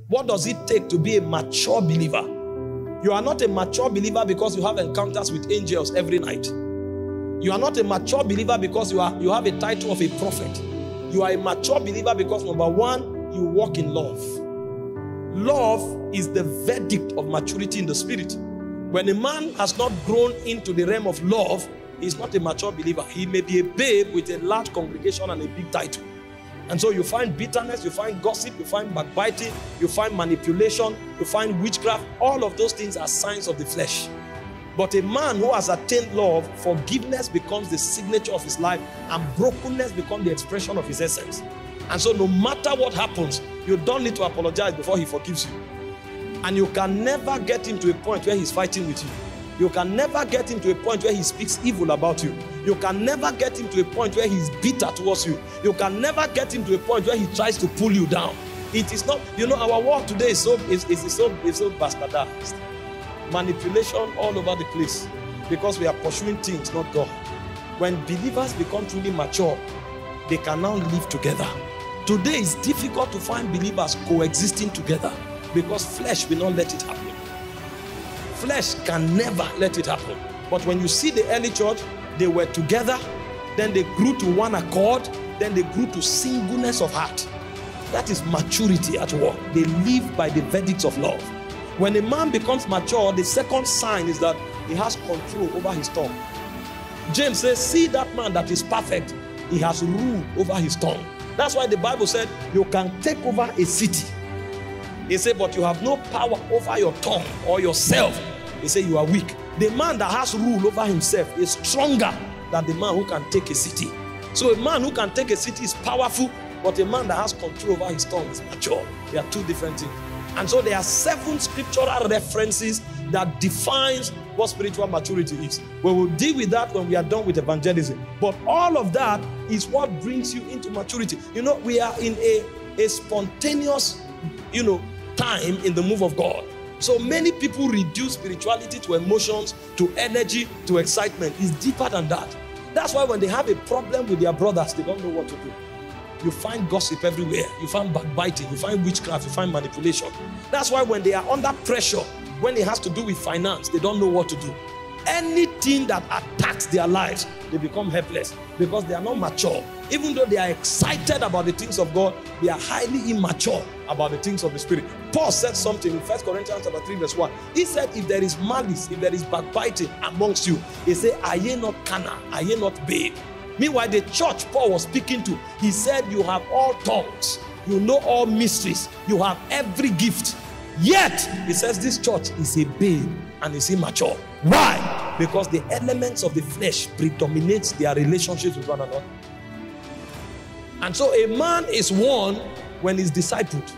What does it take to be a mature believer? You are not a mature believer because you have encounters with angels every night. You are not a mature believer because you have a title of a prophet. You are a mature believer because, number one, you walk in love. Love is the verdict of maturity in the spirit. When a man has not grown into the realm of love, he's not a mature believer. He may be a babe with a large congregation and a big title. And so you find bitterness, you find gossip, you find backbiting, you find manipulation, you find witchcraft. All of those things are signs of the flesh. But a man who has attained love, forgiveness becomes the signature of his life, and brokenness becomes the expression of his essence. And so no matter what happens, you don't need to apologize before he forgives you. And you can never get him to a point where he's fighting with you. You can never get him to a point where he speaks evil about you. You can never get him to a point where he's bitter towards you. You can never get him to a point where he tries to pull you down. It is not, you know, our world today is so bastardized. Manipulation all over the place because we are pursuing things, not God. When believers become truly mature, they can now live together. Today it's difficult to find believers coexisting together because flesh will not let it happen. Flesh can never let it happen. But when you see the early church, they were together, then they grew to one accord, then they grew to singleness of heart. That is maturity at work. They live by the verdicts of love. When a man becomes mature, the second sign is that he has control over his tongue. James says, see that man that is perfect, he has rule over his tongue. That's why the Bible said you can take over a city. He said, but you have no power over your tongue or yourself. He said, you are weak. The man that has rule over himself is stronger than the man who can take a city. So a man who can take a city is powerful, but a man that has control over his tongue is mature. They are two different things. And so there are 7 scriptural references that defines what spiritual maturity is. We will deal with that when we are done with evangelism. But all of that is what brings you into maturity. You know, we are in a spontaneous, time in the move of God. So many people reduce spirituality to emotions, to energy, to excitement. It's deeper than that. That's why when they have a problem with their brothers, they don't know what to do. You find gossip everywhere. You find backbiting. You find witchcraft. You find manipulation. That's why when they are under pressure, when it has to do with finance, they don't know what to do. Anything that attacks their lives, they become helpless because they are not mature. Even though they are excited about the things of God, they are highly immature about the things of the Spirit. Paul said something in 1 Corinthians 3 verse 1. He said, if there is malice, if there is backbiting amongst you, he said, are ye not carnal? Are ye not babe? Meanwhile, the church Paul was speaking to, he said, you have all tongues, you know all mysteries, you have every gift. Yet, he says this church is a babe and is immature. Why? Because the elements of the flesh predominate their relationships with one another. And so a man is one when he's discipled.